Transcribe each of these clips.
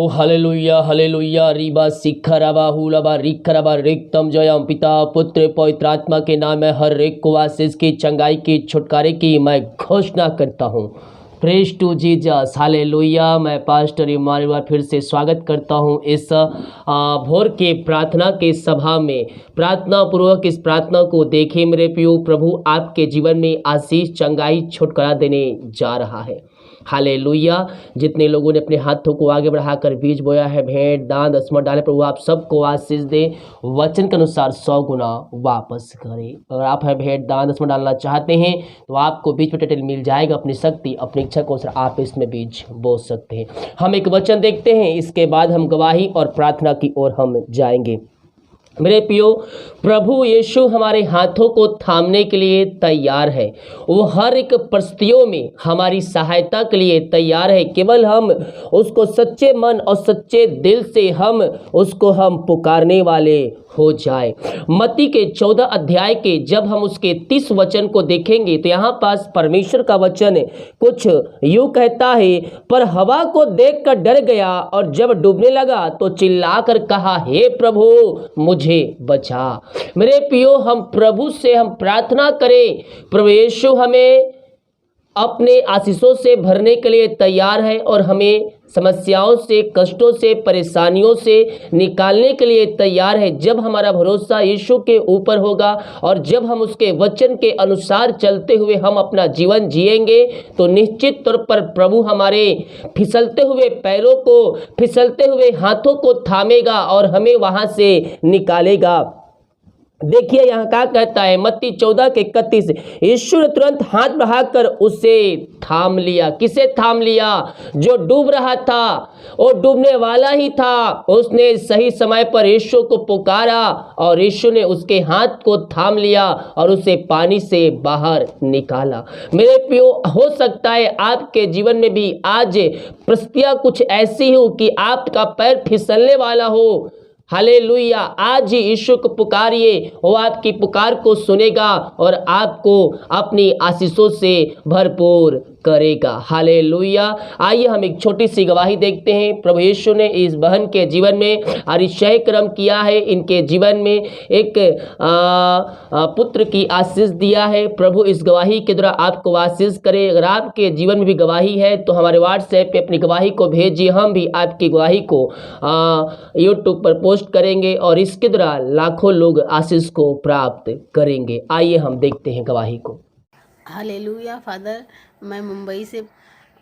Hallelujah hallelujah रीबा सिखरबा हुलबा रिखरबा रिक्तम जयम पिता पुत्र पवित्र आत्मा के नाम में हर एक को आशीष की चंगाई की छुटकारे की मैं घोषणा करता हूँ। Praise to Jesus hallelujah. मैं पास्टर इमानुएल फिर से स्वागत करता हूँ इस भोर के प्रार्थना के सभा में। प्रार्थना पूर्वक इस प्रार्थना को देखें मेरे प्रियो। प्रभु आपके जीवन में आशीष चंगाई छुटकारा देने जा रहा है। हालेलुया। जितने लोगों ने अपने हाथों को आगे बढ़ाकर बीज बोया है, भेंट दान दसवां डाले, प्रभु आप सबको आशीष दे, वचन के अनुसार 100 गुना वापस करें। अगर आप है भेंट दान दसवां डालना चाहते हैं तो आपको बीज पे टाइटल मिल जाएगा। अपनी शक्ति अपनी इच्छा को अनुसार आप इसमें बीज बो सकते हैं। हम एक वचन देखते हैं, इसके बाद हम गवाही और प्रार्थना की ओर हम जाएंगे। मेरे प्रियो, प्रभु यीशु हमारे हाथों को थामने के लिए तैयार है। वो हर एक परिस्थितियों में हमारी सहायता के लिए तैयार है। केवल हम उसको सच्चे मन और सच्चे दिल से हम उसको पुकारने वाले हो जाए। मत्ती के 14 अध्याय के जब हम उसके 30 वचन को देखेंगे तो यहाँ पास परमेश्वर का वचन कुछ यूँ कहता है, पर हवा को देखकर डर गया और जब डूबने लगा तो चिल्लाकर कहा, हे प्रभु मुझे बचा। मेरे प्रियो, हम प्रभु से हम प्रार्थना करें। प्रभु यीशु हमें अपने आशीषों से भरने के लिए तैयार है और हमें समस्याओं से, कष्टों से, परेशानियों से निकालने के लिए तैयार है। जब हमारा भरोसा यीशु के ऊपर होगा और जब हम उसके वचन के अनुसार चलते हुए हम अपना जीवन जिएंगे तो निश्चित तौर पर प्रभु हमारे फिसलते हुए पैरों को, फिसलते हुए हाथों को थामेगा और हमें वहां से निकालेगा। देखिए यहाँ क्या कहता है, मत्ती 14 के 31, यीशु ने तुरंत हाथ बढ़ाकर उसे थाम लिया। किसे थाम लिया? जो डूब रहा था, वो डूबने वाला ही था। उसने सही समय पर यीशु को पुकारा और यीशु ने उसके हाथ को थाम लिया और उसे पानी से बाहर निकाला। मेरे प्रियो, हो सकता है आपके जीवन में भी आज परिस्थितियां कुछ ऐसी हो कि आपका पैर फिसलने वाला हो। हालेलुया। आज ही यीशु को पुकारिए, वो आपकी पुकार को सुनेगा और आपको अपनी आशीषों से भरपूर करेगा। हालेलुया। आइए हम एक छोटी सी गवाही देखते हैं। प्रभु यीशु ने इस बहन के जीवन में अतिशय कर्म किया है। इनके जीवन में एक पुत्र की आशीष दिया है। प्रभु इस गवाही के द्वारा आपको आशीष करे। अगर आपके जीवन में भी गवाही है तो हमारे व्हाट्सएप पे अपनी गवाही को भेजिए। हम भी आपकी गवाही को यूट्यूब पर पोस्ट करेंगे और इसके द्वारा लाखों लोग आशीष को प्राप्त करेंगे। आइए हम देखते हैं गवाही को। हालेलुया। फादर, मैं मुंबई से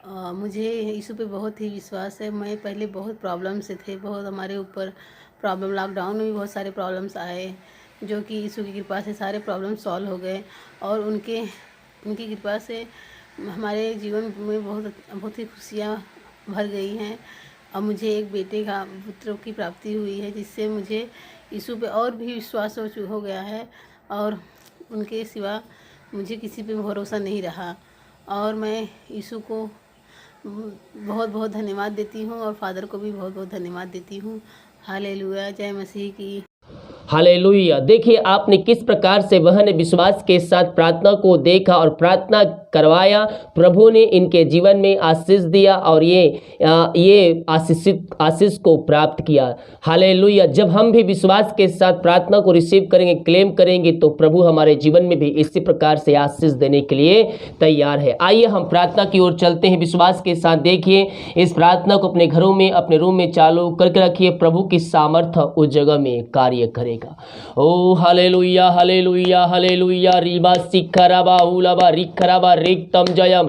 मुझे यीशु पे बहुत ही विश्वास है। मैं पहले बहुत प्रॉब्लम से थे, बहुत हमारे ऊपर प्रॉब्लम, लॉकडाउन में भी बहुत सारे प्रॉब्लम्स आए जो कि यीशु की कृपा से सारे प्रॉब्लम सॉल्व हो गए और उनकी कृपा से हमारे जीवन में बहुत ही खुशियाँ भर गई हैं। अब मुझे एक बेटे का पुत्र की प्राप्ति हुई है जिससे मुझे यीशु पे और भी विश्वास हो गया है और उनके सिवा मुझे किसी पे भरोसा नहीं रहा। और मैं यीशु को बहुत बहुत धन्यवाद देती हूँ और फादर को भी बहुत बहुत धन्यवाद देती हूँ। हालेलुया। जय मसीह की। हालेलुया। देखिए आपने किस प्रकार से वह ने विश्वास के साथ प्रार्थना को देखा और प्रार्थना करवाया। प्रभु ने इनके जीवन में आशीष दिया और ये आशीष को प्राप्त किया। हालेलुया। जब हम भी विश्वास के साथ प्रार्थना को रिसीव करेंगे, क्लेम करेंगे तो प्रभु हमारे जीवन में भी इसी प्रकार से आशीष देने के लिए तैयार है। आइए हम प्रार्थना की ओर चलते हैं विश्वास के साथ। देखिए इस प्रार्थना को अपने घरों में, अपने रूम में चालू करके रखिए। प्रभु की सामर्थ्य उस जगह में कार्य करेगा। ओ हालेलुया हालेलुया हालेलुया। रीबा सिखरबा उलबा रिखरबा रिक्तम जयम।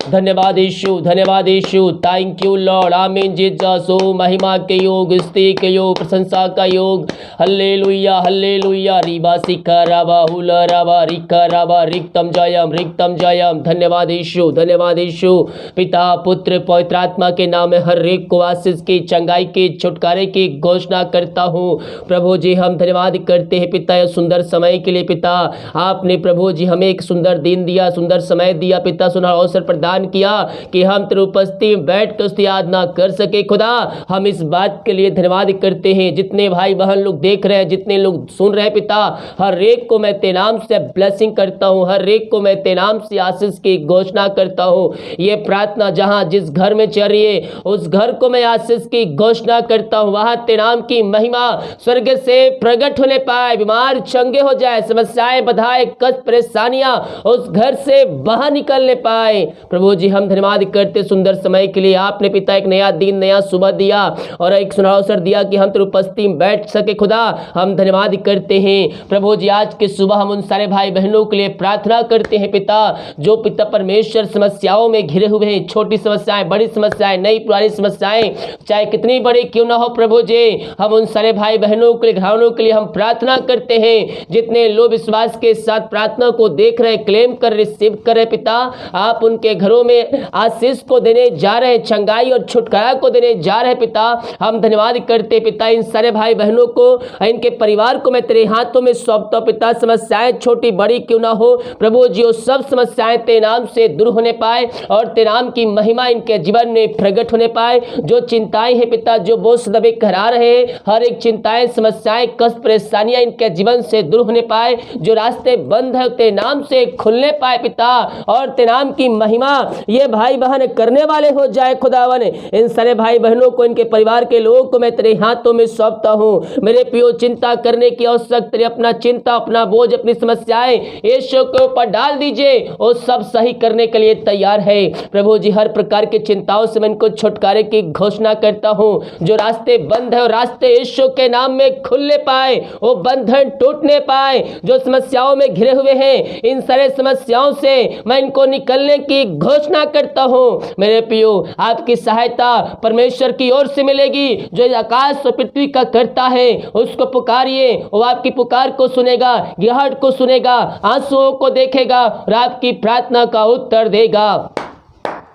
धन्यवाद यीशु, धन्यवाद यीशु। Thank you lord. आमीन जीसस। ओ महिमा के योग, स्तुति के योग, प्रशंसा का योग। Hallelujah hallelujah. रीबा सिखरबा उलरबा रिखरबा रिक्तम जयम। धन्यवाद यीशु, धन्यवाद यीशु। पिता पुत्र पवित्र आत्मा के नाम में हर एक को आशीष की, चंगाई की, छुटकारे की घोषणा करता हूँ। प्रभु जी हम धन्यवाद करते हैं पिता, यह सुंदर समय के लिए। पिता आपने प्रभु जी हमें एक सुंदर दिन दिया दिया, सुंदर समय दिया पिता, सुनहरा अवसर प्रदान किया कि हम तेरी उपस्थिति में बैठ कर उसकी याद कर सके। खुदा हम इस बात के लिए धन्यवाद करते हैं। जितने भाई बहन लोग देख रहे हैं, जितने लोग सुन रहे हैं पिता, हर एक को मैं तेरे नाम से ब्लेसिंग करता हूं, हर एक को मैं तेरे नाम से आशीष की घोषणा करता हूं। ये प्रार्थना जहां जिस घर में चल रही है उस घर को मैं आशीष की घोषणा करता हूं। वहां तेरे नाम की महिमा स्वर्ग से प्रकट होने पाए, बीमार चंगे हो जाए, समस्याएं बधाए कष्ट परेशानियां उस घर से बाहर निकलने पाए। प्रभु जी हम धन्यवाद करते सुंदर समय के लिए। आपने पिता एक नया दिन, नया सुबह दिया और एक सुनहरा अवसर दिया कि हम तेरी उपस्थिति में बैठ सके। खुदा हम धन्यवाद करते हैं। प्रभु जी आज के सुबह हम उन सारे भाई बहनों के लिए प्रार्थना करते हैं पिता, जो पिता परमेश्वर समस्याओं में घिरे हुए हैं, छोटी समस्याएं, बड़ी समस्याएं, नई पुरानी समस्याएं, चाहे कितनी बड़ी क्यों ना हो। प्रभु जी हम उन सारे भाई बहनों के लिए, घरानों के लिए हम प्रार्थना करते हैं। जितने लोग विश्वास के साथ प्रार्थना को देख रहे, क्लेम कर, रिसीव कर रहे पिता, आप उनके घरों में आशीष को देने जा रहे, चंगाई और छुटकारा को देने जा रहे पिता। हम धन्यवाद करते पिता इन सारे भाई बहनों को, इनके परिवार को मैं तेरे हाथों में सौंपता हूं पिता। समस्याएं छोटी बड़ी क्यों ना हो प्रभु जी, वो सब समस्याएं तेरे नाम से दूर होने पाए और तेरे नाम की महिमा इनके जीवन में प्रकट होने पाए। जो चिंताएं हैं पिता, जो बोझ दबे करा रहे, हर एक चिंताएं, समस्याएं, कष्ट परेशानियां इनके जीवन से दूर होने पाए। जो रास्ते बंद है तेरे नाम से खुलने पाए पिता, और तेरे नाम की महिमा ये भाई बहन करने वाले हो जाए। खुदावन इन सारे भाई बहनों को, इनके परिवार के लोगों को मैं तेरे हाथों में सौंपता हूं। मेरे प्रियो चिंता करने की आवश्यकता, तेरे अपना चिंता, अपना बोझ, अपनी समस्याएं यीशु के ऊपर डाल दीजिए, वो सब सही करने के लिए तैयार है। प्रभु जी हर प्रकार की चिंताओं से मैं इनको छुटकारे की घोषणा करता हूं। जो रास्ते बंद है वो रास्ते यीशु के नाम में खुलने पाए, वो बंधन टूटने पाए। जो समस्याओं में घिरे हुए हैं इन सारे समस्याओं से मैं इनको निकलने की घोषणा करता हूं। मेरे प्रियो आपकी सहायता परमेश्वर की ओर से मिलेगी। जो आकाश और पृथ्वी का करता है उसको पुकारिए, वो आपकी पुकार को सुनेगा, गिरहट को सुनेगा, आंसुओं को देखेगा और आपकी प्रार्थना का उत्तर देगा।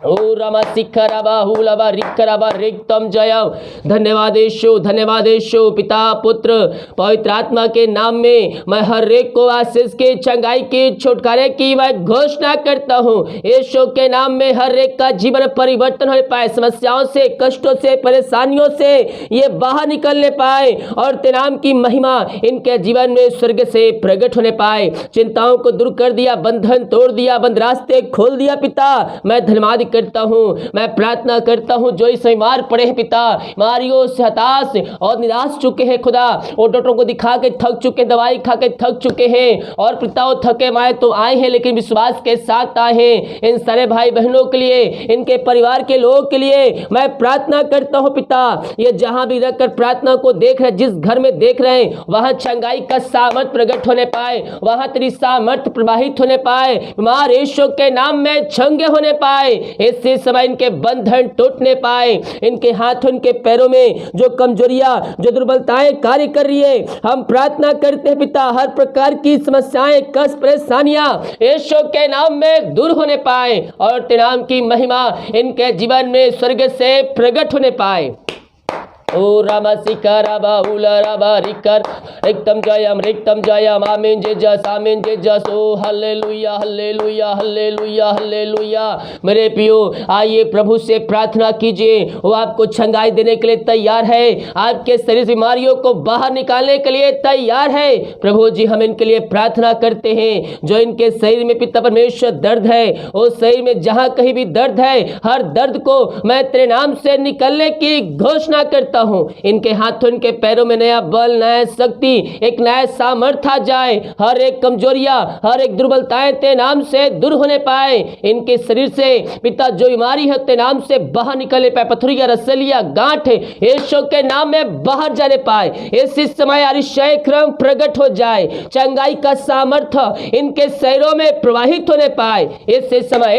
ओ रमा शिखरबा हुलबा रिखरबा रिक्तम जयम। धन्यवाद यीशु, धन्यवाद यीशु। पिता पुत्र पवित्र आत्मा के नाम में मैं हर एक को आशीष के, चंगाई के, छुटकारे की मैं घोषणा करता हूँ। यीशु के नाम में हर एक का जीवन परिवर्तन हो पाए, समस्याओं से, कष्टों से, परेशानियों से ये बाहर निकलने पाए और तेरे नाम की महिमा इनके जीवन में स्वर्ग से प्रकट होने पाए। चिंताओं को दूर कर दिया, बंधन तोड़ दिया, बंद रास्ते खोल दिया पिता। मैं धन्यवाद करता हूं, मैं प्रार्थना करता हूं। जो इस बीमार पड़े हैं पिता, बीमारियों से हताश और निराश चुके हैं खुदा, वो डॉक्टरों को दिखा के थक चुके, दवाई खा के थक चुके हैं और पिता वो थके माए तो आए हैं लेकिन विश्वास के साथ आए हैं। इन सारे भाई बहनों के लिए, इनके परिवार के लोगों के लिए मैं प्रार्थना करता हूं पिता। ये जहां भी रहकर प्रार्थना को देख रहे, जिस घर में देख रहे हैं, वहां चंगाई का सामर्थ प्रकट होने पाए, वहां तेरी सामर्थ प्रवाहित होने पाए, बीमार यीशु के नाम में चंगे होने पाए। इसी समय इनके बंधन टूटने पाए, इनके हाथों, इनके पैरों में जो कमजोरियां, जो दुर्बलताएं कार्य कर रही है, हम प्रार्थना करते हैं पिता, हर प्रकार की समस्याएं, कष्ट, परेशानियां यीशु के नाम में दूर होने पाए और तेरे नाम की महिमा इनके जीवन में स्वर्ग से प्रकट होने पाए। ओ रामा शिखरबा हुलरबा रिकर रिक्तम जयम। आमीन जीसस, आमीन जीसस। ओ हालेलुया, हालेलुया, हालेलुया, हालेलुया। मेरे प्रियो आइए प्रभु से प्रार्थना कीजिए, वो आपको चंगाई देने के लिए तैयार है, आपके शरीर बीमारियों को बाहर निकालने के लिए तैयार है। प्रभु जी हम इनके लिए प्रार्थना करते हैं। जो इनके शरीर में पिता परमेश्वर दर्द है, उस शरीर में जहां कहीं भी दर्द है, हर दर्द को मैं तेरे नाम से निकलने की घोषणा करता हूं। इनके हाथों, इनके पैरों में नया बल, नया शक्ति, एक नया सामर्थ्य आ जाए। हर एक कमजोरियां, हर एक दुर्बलताएं तेरे नाम से दूर होने पाए। इनके शरीर से पिता जो बीमारी है तेरे नाम से बाहर निकलने पाए, पथरिया, रसलिया, गांठ यीशु के नाम में बाहर जाने पाए। इसी समय अतिशय क्रम प्रकट हो जाए, चंगाई का सामर्थ्य इनके शरीरों में प्रवाहित होने पाए। इसी समय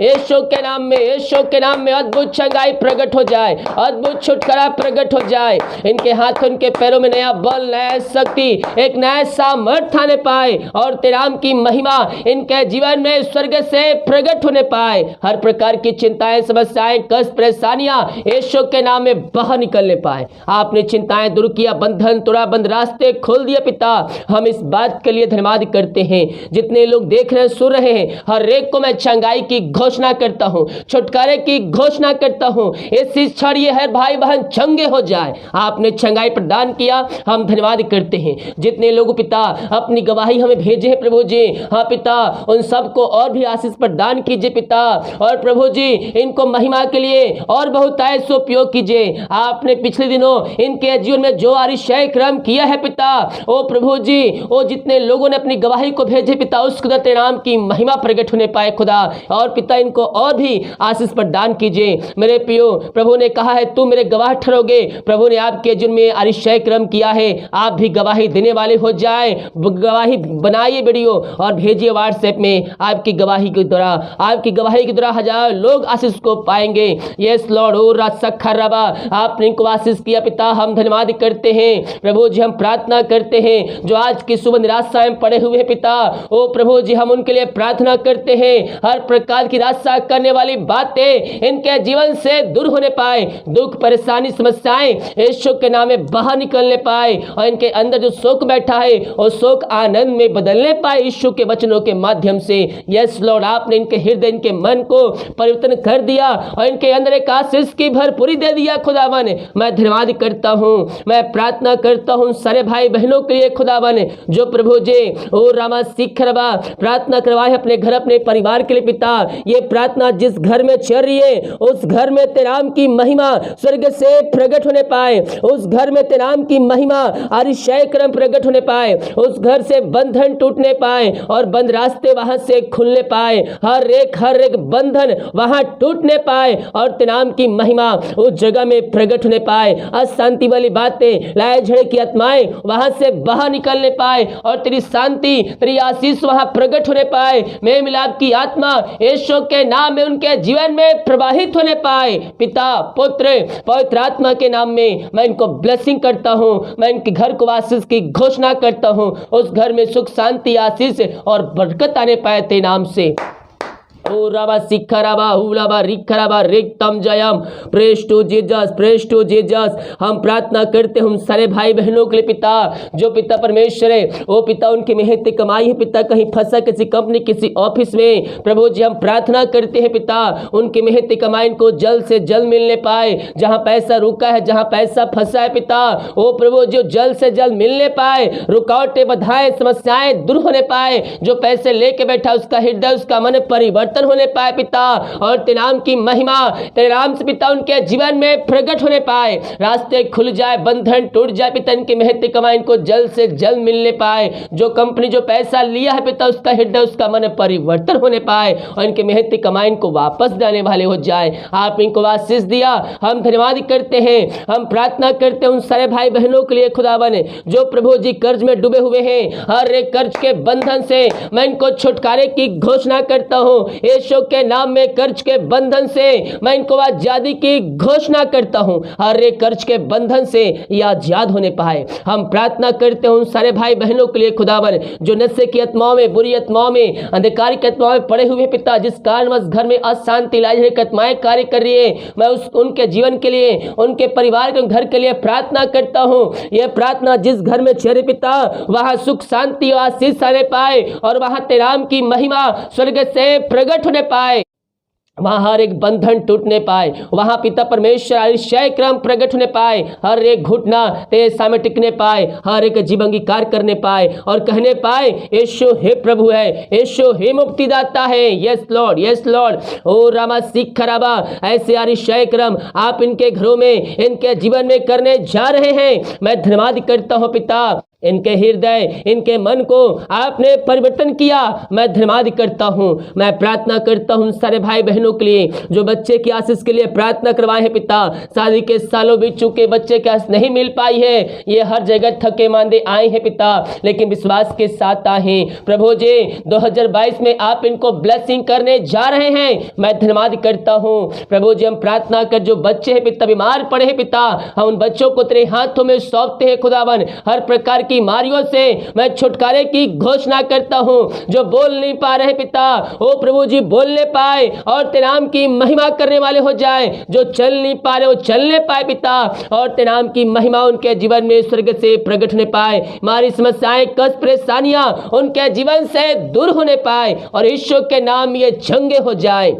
यीशु के नाम में, यीशु के नाम में अद्भुत चंगाई प्रकट हो जाए, अद्भुत छुटकारा नया प्रकट हो जाए, इनके हाथों इनके पैरों में नया बल, नया शक्ति, एक नया सामर्थ आने पाए और तेरे नाम की महिमा इनके जीवन में स्वर्ग से प्रकट होने पाए। हर प्रकार की चिंताएं, समस्याएं, कष्ट, परेशानियां यीशु के नाम में बाहर निकलने पाए। आपने चिंताएं दूर किया, बंधन तोड़ा, बंद रास्ते खोल दिया। पिता, हम इस बात के लिए धन्यवाद करते हैं। जितने लोग देख रहे हैं, सुन रहे हैं, हर एक को मैं चंगाई की घोषणा करता हूं, छुटकारे की घोषणा करता हूं। इस क्षण ये हर भाई बहन चंगे हो जाए। आपने चंगाई प्रदान किया, हम धन्यवाद करते हैं। जितने लोग पिता अपनी गवाही हमें भेजे हैं प्रभु जी, हाँ पिता, उन सबको और भी आशीष प्रदान कीजिए पिता। और प्रभु जी इनको महिमा के लिए और बहुत ऐसे उपयोग कीजिए। आपने पिछले दिनों इनके जीवन में जो अतिशय कर्म किया है पिता, ओ प्रभु जी, ओ जितने लोगों ने अपनी गवाही को भेजे पिता, उस खुदा तेरे नाम की महिमा प्रकट होने पाए खुदा। और पिता इनको और भी आशीष प्रदान कीजिए। मेरे प्रियो, प्रभु ने कहा है तू मेरे गवाह ठहरोगे। प्रभु ने आपके जीवन में अतिशय कर्म किया है, आप भी गवाही देने वाले हो जाए। गवाही बनाइए वीडियो और भेजिए व्हाट्सएप में। आपकी गवाही के द्वारा, आपकी गवाही के द्वारा हजार लोग आशीष को पाएंगे। यस लॉर्ड, ओ रासखर रबा, आपने इनको आशीष किया पिता, हम धन्यवाद करते हैं। प्रभु जी हम प्रार्थना करते हैं जो आज की सुबह निराशा में पड़े हुए हैं पिता, ओ प्रभु जी हम उनके लिए प्रार्थना करते हैं। हर प्रकार की निराशा करने वाली बातें इनके जीवन से दूर होने पाए, दुख, परेशानी, समस्याएं यीशु के नाम में बाहर निकलने पाए और इनके अंदर जो शोक बैठा है और शोक आनंद में बदलने पाए यीशु के वचनों के माध्यम से। यस लॉर्ड, आपने इनके हृदय, इनके मन को परिवर्तन कर दिया और इनके अंदर एक आशीष की भरपूरी दे दिया खुदावन। मैं धन्यवाद करता हूँ, मैं प्रार्थना करता हूँ सारे भाई बहनों के लिए खुदावन, जो प्रभु जी ओ रामा सिखरबा प्रार्थना करवाए अपने घर, अपने परिवार के लिए पिता। ये प्रार्थना जिस घर में चल रही है उस घर में तेरे नाम की महिमा स्वर्ग से प्रकट होने पाए, उस घर में तेरे नाम की महिमा अतिशय कर्म प्रकट होने पाए, उस घर से बंधन टूटने पाए और बंद रास्ते वहां से खुलने पाए, हर एक बंधन वहां टूटने पाए और तेरे नाम की महिमा उस जगह में प्रकट होने पाए। अशांति वाली बातें, लड़ाई झगड़े की आत्माएं वहां से बाहर निकलने पाए और तेरी शांति, तेरी आशीष वहां प्रकट होने पाए। मेल मिलाप की आत्मा यीशु के नाम में उनके जीवन में प्रवाहित होने पाए। पिता, पुत्र, पवित्र आत्मा के नाम में मैं इनको ब्लेसिंग करता हूं, मैं इनके घर को आशीष की घोषणा करता हूं। उस घर में सुख, शांति, आशीष और बरकत आने पाए तेरे नाम से। ओ राबा सिखराबा हुलाबा रिखराबा रिक्तम जयम, praise to Jesus, praise to Jesus. हम प्रार्थना करते हैं उन सारे भाई बहनों के लिए पिता, जो पिता परमेश्वर है, ओ पिता उनकी मेहनत कमाई है पिता, कहीं फंसा किसी कंपनी, किसी ऑफिस में, प्रभु जी हम प्रार्थना करते हैं पिता उनकी मेहनत कमाई को जल्द से जल्द मिलने पाए। जहां पैसा रुका है, जहां पैसा फंसा है पिता, ओ प्रभु जो जल्द से जल्द मिलने पाए, रुकावटें, बाधाएं, समस्याएं दूर होने पाए। जो पैसे लेके बैठा उसका हृदय, उसका मन परिवर्तन होने पाए पिता, और तेरे नाम की महिमा तेरे नाम से पिता उनके जीवन में प्रकट होने पाए। रास्ते खुल जाए, बंधन टूट जाए पिता, इनकी मेहनत कमाई इनको जल्द से जल्द मिलने पाए। जो कंपनी जो पैसा लिया है पिता, उसका हृदय, उसका मन परिवर्तन होने पाए और इनके मेहनत कमाई इनको वापस देने वाले हो जाए। आप इनको आशीष दिया, हम धन्यवाद करते हैं। हम प्रार्थना करते हैं उन सारे भाई बहनों के लिए खुदावन, जो प्रभु जी कर्ज में डूबे हुए हैं, हर एक कर्ज के बंधन से मैं इनको छुटकारे की घोषणा करता हूँ। यीशु के नाम में कर्ज के बंधन से मैं इनको आजादी की घोषणा करता हूं। हर एक कर्ज के बंधन से ये आजाद होने पाए। हम प्रार्थना करते हैं उन सारे भाई बहनों के लिए खुदावन, जो नशे की आत्माओं में, बुरी आत्माओं में, अंधकार की आत्माओं में पड़े हुए पिता, जिस कारणवश घर में अशांति, लड़ाई की आत्माएं कार्य कर रही है, मैं उनके जीवन के लिए, उनके परिवार के घर के लिए प्रार्थना करता हूं। यह प्रार्थना जिस घर में चले पिता, वहां सुख, शांति और आशीष आने पाए और वहां तेरे नाम की महिमा स्वर्ग से प्रकट होने पाए, वहाँ हर एक बंधन टूटने पाए, वहाँ पिता परमेश्वर अतिशय क्रम प्रकट होने पाए, हर एक घुटना तेरे सामने टिकने पाए, हर एक जीव अंगीकार करने पाए और कहने पाए यीशु हे प्रभु है, यीशु हे मुक्तिदाता है। Yes lord, yes lord. ओ रामा सिखराबा, ऐसे अतिशय क्रम आप इनके घरों में, इनके जीवन में करने जा रहे हैं। मैं धन्यवाद करता हूँ पिता, इनके हृदय, इनके मन को आपने परिवर्तन किया। मैं धन्यवाद करता हूँ। मैं प्रार्थना करता हूँ सारे भाई बहनों के लिए जो बच्चे की आशीष के लिए प्रार्थना करवाए हैं पिता। शादी के सालों बीत चुके, बच्चे की आशीष नहीं मिल पाई है, ये हर जगह थके मांदे आए हैं पिता, लेकिन विश्वास के साथ आए हैं प्रभु जी। 2022 में आप इनको ब्लेसिंग करने जा रहे हैं। मैं धन्यवाद करता हूँ प्रभु जी। हम प्रार्थना कर जो बच्चे हैं पिता, बीमार पड़े हैं पिता, हम उन बच्चों को तेरे हाथों में सौंपते हैं खुदावन। हर प्रकार की बीमारियों से मैं छुटकारे की घोषणा करता हूं। जो बोल नहीं पा रहे पिता, ओ प्रभु जी बोलने पाए और तेरे नाम की महिमा करने वाले हो जाए। जो चल नहीं पा रहे वो चलने पाए पिता, और तेरे नाम की महिमा उनके जीवन में स्वर्ग से प्रकट होने पाए। हमारी समस्याएं, कष्ट, परेशानियां उनके जीवन से दूर होने पाए और ईश्वर के नाम ये जंगे हो जाए।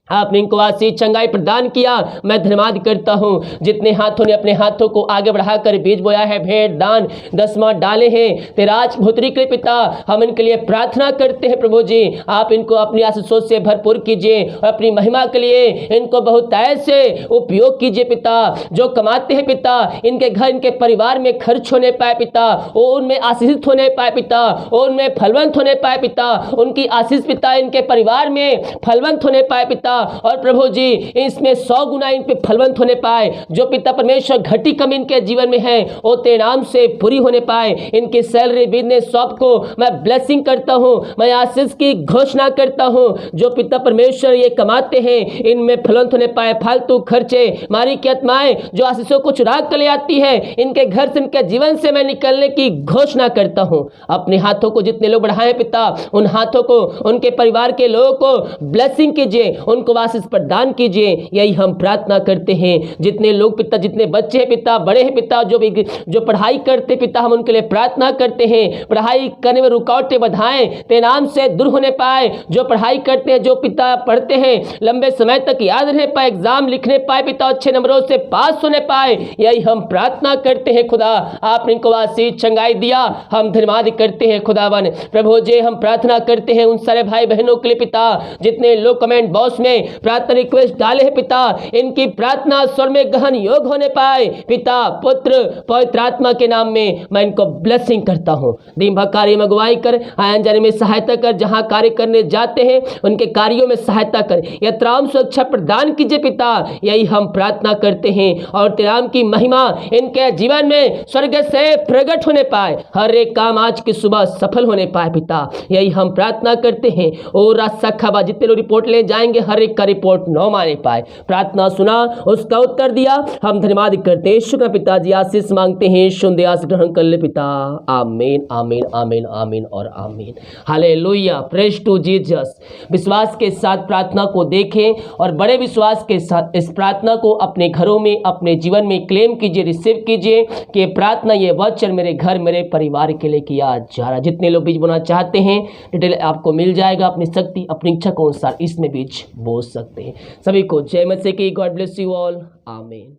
आपने इनको आशीष चंगाई प्रदान किया। मैं धन्यवाद करता हूँ। जितने हाथों ने अपने हाथों को आगे बढ़ाकर बीज बोया है, भेंट दान दसवां डाले हैं तेरा राजपुत्री के पिता, हम इनके लिए प्रार्थना करते हैं प्रभु जी। आप इनको अपनी आशीषों से भरपूर कीजिए और अपनी महिमा के लिए इनको बहुत ऐसे उपयोग कीजिए पिता। जो कमाते हैं पिता, इनके घर, इनके परिवार में खर्च होने पाए पिता, वो उनमें आशीषित होने पाए पिता, उनमें फलवंत होने पाए पिता। उनकी आशीष पिता इनके परिवार में फलवंत होने पाए पिता, और प्रभु जी इसमें 100 गुना इन पे फलवंत होने पाए। जो पिता परमेश्वर घटी कमी इनके जीवन में है वो तेरे नाम से पूरी होने पाए। इनकी सैलरी, बिजनेस, शॉप को मैं ब्लेसिंग करता हूँ, मैं आशीष की घोषणा करता हूँ। जो पिता परमेश्वर ये कमाते हैं इनमें फलवंत होने पाए। फालतू खर्चे, मारी की आत्माएं जो आशीषों को चुरा कर ले आती है, इनके घर से, इनके जीवन से मैं निकलने की घोषणा करता हूँ। अपने हाथों को जितने लोग बढ़ाए पिता, उन हाथों को, उनके परिवार के लोगों को ब्लेसिंग कीजिए, उनको आशीष प्रदान कीजिए। यही हम प्रार्थना करते हैं। जितने लोग पिता, जितने बच्चे हैं पिता, बड़े हैं पिता, जो पढ़ाई करते पिता, हम उनके लिए प्रार्थना करते हैं। पढ़ाई करने में रुकावटें, बाधाएं तेरे नाम से दूर होने पाए। जो पढ़ाई करते हैं, जो पिता पढ़ते हैं, लंबे समय तक याद रहने पाए, एग्जाम लिखने पाए पिता, अच्छे नंबरों से पास होने पाए। यही हम प्रार्थना करते हैं खुदा। आपने इनको आशीष चंगाई दिया, हम धन्यवाद करते हैं खुदावन। प्रभु जी हम प्रार्थना करते हैं उन सारे भाई बहनों के लिए पिता, जितने लोग कमेंट बॉक्स में प्रार्थना रिक्वेस्ट डाले हैं पिता, इनकी प्रार्थना स्वर में गहन योग होने पाए पिता, पुत्र, पवित्र आत्मा के नाम में मैं इनको ब्लेसिंग करता हूं। दिन भर कार्य में अगुवाई कर, आने जाने में सहायता कर, जहां कार्य करने जाते हैं उनके कार्यों में सहायता कर, यात्राओं सुरक्षा प्रदान कीजिए पिता। यही हम प्रार्थना करते हैं और तेरे नाम की महिमा इनके जीवन में स्वर्ग से प्रकट होने पाए। हर एक काम आज की सुबह सफल होने पाए पिता, यही हम प्रार्थना करते हैं। और रास्ता जितने लोग रिपोर्ट ले जाएंगे, हर एक का रिपोर्ट न माने पाए। प्रार्थना सुना, उसका उत्तर दिया, हम धन्यवाद करते हैं। शुक्र पिताजी, आशीष मांगते हैं, सुन आशीष ग्रहण कर ले पिता। आमीन आमीन आमीन आमीन और आमीन। Hallelujah, praise to Jesus. विश्वास के साथ प्रार्थना को देखें और बड़े विश्वास के साथ इस प्रार्थना को अपने घरों में, अपने जीवन में क्लेम कीजिए, रिसीव कीजिए कि प्रार्थना, ये वचन मेरे घर, मेरे परिवार के लिए किया जा रहा। जितने लोग बीज बोना चाहते हैं, डिटेल आपको मिल जाएगा। अपनी शक्ति, अपनी इच्छा के अनुसार इसमें बीज बो सकते हैं। सभी को जय मसीह की। God bless you all. आमीन।